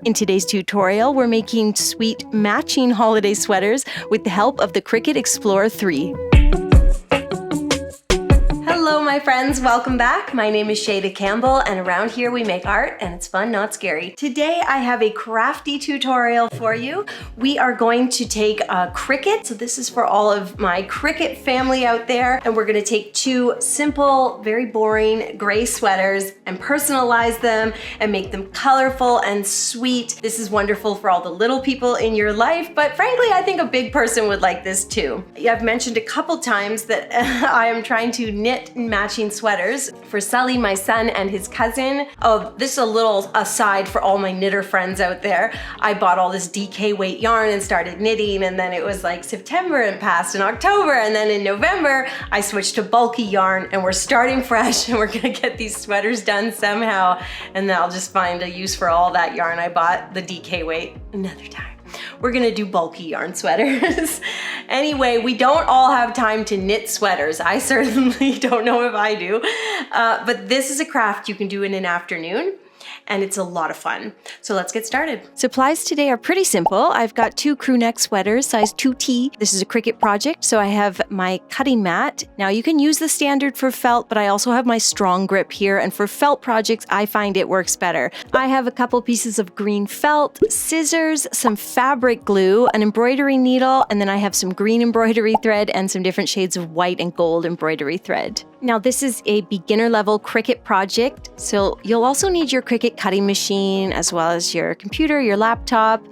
In today's tutorial, we're making sweet matching holiday sweaters with the help of the Cricut Explorer 3. Hello, my friends. Welcome back. My name is Shayda Campbell, and around here we make art, and it's fun, not scary. Today, I have a crafty tutorial for you. We are going to take a Cricut. So this is for all of my Cricut family out there, and we're going to take two simple, very boring gray sweaters and personalize them and make them colorful and sweet. This is wonderful for all the little people in your life, but frankly, I think a big person would like this too. I've mentioned a couple times that I am trying to knit matching sweaters for Sully, my son, and his cousin. Oh, this is a little aside for all my knitter friends out there. I bought all this DK weight yarn and started knitting, and then it was like September and passed in October, and then in November I switched to bulky yarn, and we're starting fresh, and we're gonna get these sweaters done somehow, and then I'll just find a use for all that yarn I bought, the DK weight, another time. We're gonna do bulky yarn sweaters. Anyway, we don't all have time to knit sweaters. I certainly don't know if I do, but this is a craft you can do in an afternoon, and it's a lot of fun. So let's get started. Supplies today are pretty simple. I've got two crew neck sweaters, size 2T. This is a Cricut project, so I have my cutting mat. Now you can use the standard for felt, but I also have my strong grip here, and for felt projects, I find it works better. I have a couple pieces of green felt, scissors, some fabric glue, an embroidery needle, and then I have some green embroidery thread and some different shades of white and gold embroidery thread. Now this is a beginner level Cricut project, so you'll also need your Cricut cutting machine as well as your computer, your laptop.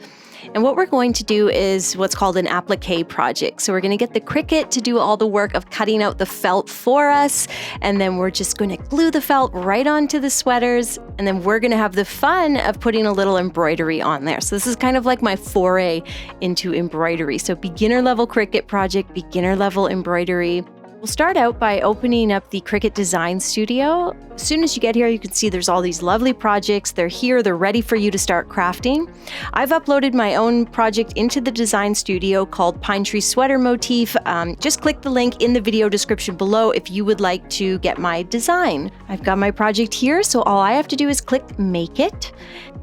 And what we're going to do is what's called an applique project. So we're going to get the Cricut to do all the work of cutting out the felt for us, and then we're just going to glue the felt right onto the sweaters, and then we're going to have the fun of putting a little embroidery on there. So this is kind of like my foray into embroidery. So beginner level Cricut project, beginner level embroidery. We'll start out by opening up the Cricut Design Studio. As soon as you get here, you can see there's all these lovely projects. They're here, they're ready for you to start crafting. I've uploaded my own project into the Design Studio called Pine Tree Sweater Motif. Just click the link in the video description below if you would like to get my design. I've got my project here, so all I have to do is click Make It.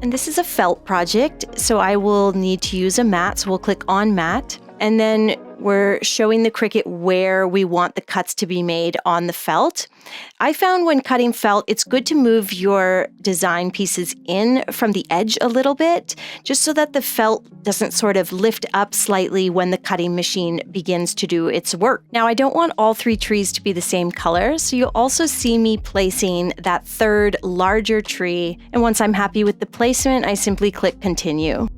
And this is a felt project, so I will need to use a mat, so we'll click on mat. And then we're showing the Cricut where we want the cuts to be made on the felt. I found when cutting felt, it's good to move your design pieces in from the edge a little bit, just so that the felt doesn't sort of lift up slightly when the cutting machine begins to do its work. Now, I don't want all three trees to be the same color, so you'll also see me placing that third larger tree. And once I'm happy with the placement, I simply click Continue.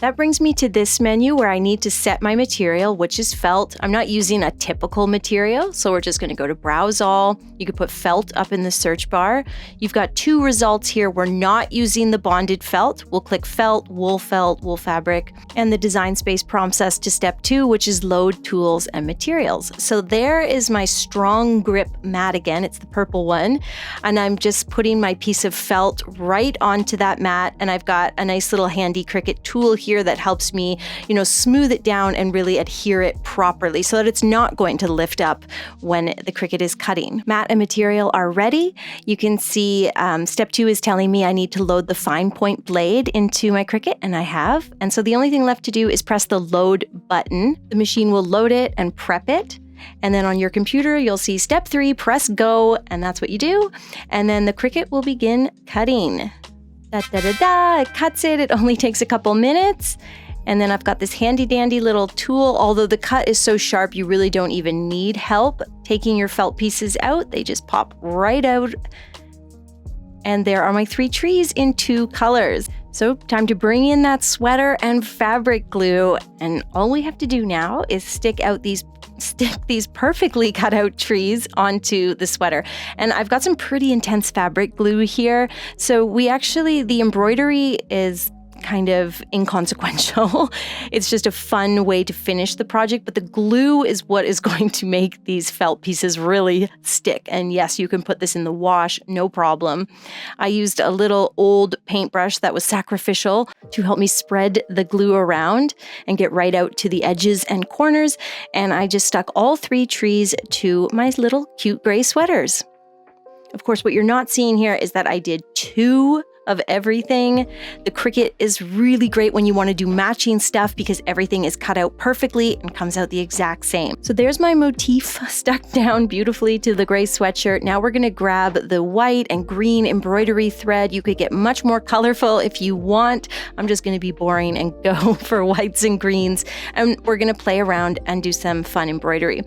That brings me to this menu where I need to set my material, which is felt. I'm not using a typical material, so we're just going to go to Browse All. You could put felt up in the search bar. You've got two results here. We're not using the bonded felt. We'll click felt, wool fabric, and the Design Space prompts us to step 2, which is Load Tools and Materials. So there is my strong grip mat again. It's the purple one, and I'm just putting my piece of felt right onto that mat, and I've got a nice little handy Cricut tool here that helps me, smooth it down and really adhere it properly so that it's not going to lift up when the Cricut is cutting. Mat and material are ready. You can see step 2 is telling me I need to load the fine point blade into my Cricut, and I have. And so the only thing left to do is press the load button. The machine will load it and prep it. And then on your computer, you'll see step 3, press go, and that's what you do. And then the Cricut will begin cutting. It cuts it. It only takes a couple minutes. And then I've got this handy dandy little tool. Although the cut is so sharp, you really don't even need help taking your felt pieces out. They just pop right out. And there are my 3 trees in 2 colors. So time to bring in that sweater and fabric glue. And all we have to do now is stick these perfectly cut out trees onto the sweater. And I've got some pretty intense fabric glue here. So the embroidery is kind of inconsequential. It's just a fun way to finish the project, but the glue is what is going to make these felt pieces really stick. And yes, you can put this in the wash, no problem. I used a little old paintbrush that was sacrificial to help me spread the glue around and get right out to the edges and corners. And I just stuck all 3 trees to my little cute gray sweaters. Of course, what you're not seeing here is that I did 2 of everything. The Cricut is really great when you want to do matching stuff because everything is cut out perfectly and comes out the exact same. So there's my motif stuck down beautifully to the gray sweatshirt. Now we're going to grab the white and green embroidery thread. You could get much more colorful if you want. I'm just going to be boring and go for whites and greens, and we're going to play around and do some fun embroidery.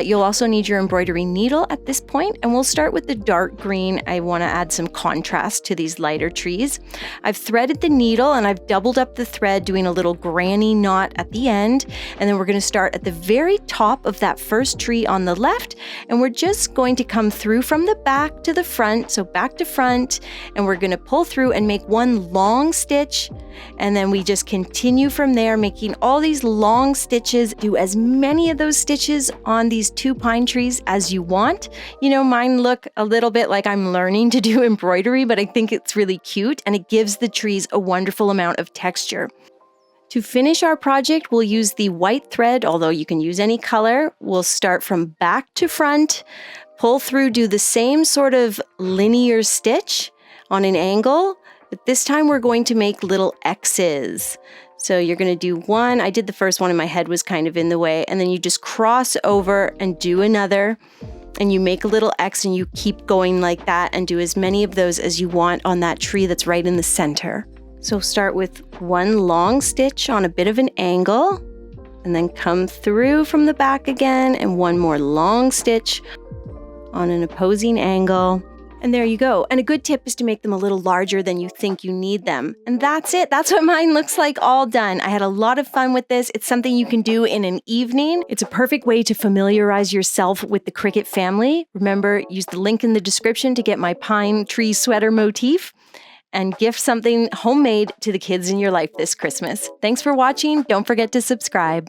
You'll also need your embroidery needle at this point, and we'll start with the dark green. I want to add some contrast to these lighter trees. I've threaded the needle and I've doubled up the thread, doing a little granny knot at the end, and then we're going to start at the very top of that first tree on the left, and we're just going to come through from the back to the front, so back to front, and we're going to pull through and make one long stitch, and then we just continue from there, making all these long stitches. Do as many of those stitches on these 2 pine trees as you want. You know, mine look a little bit like I'm learning to do embroidery, but I think it's really cute and it gives the trees a wonderful amount of texture. To finish our project, we'll use the white thread, although you can use any color. We'll start from back to front, pull through, do the same sort of linear stitch on an angle, but this time we're going to make little X's. So you're going to do one. I did the first one and my head was kind of in the way. And then you just cross over and do another. And you make a little X and you keep going like that and do as many of those as you want on that tree that's right in the center. So start with one long stitch on a bit of an angle and then come through from the back again and one more long stitch on an opposing angle. And there you go. And a good tip is to make them a little larger than you think you need them. And that's it. That's what mine looks like all done. I had a lot of fun with this. It's something you can do in an evening. It's a perfect way to familiarize yourself with the Cricut family. Remember, use the link in the description to get my pine tree sweater motif and gift something homemade to the kids in your life this Christmas. Thanks for watching. Don't forget to subscribe.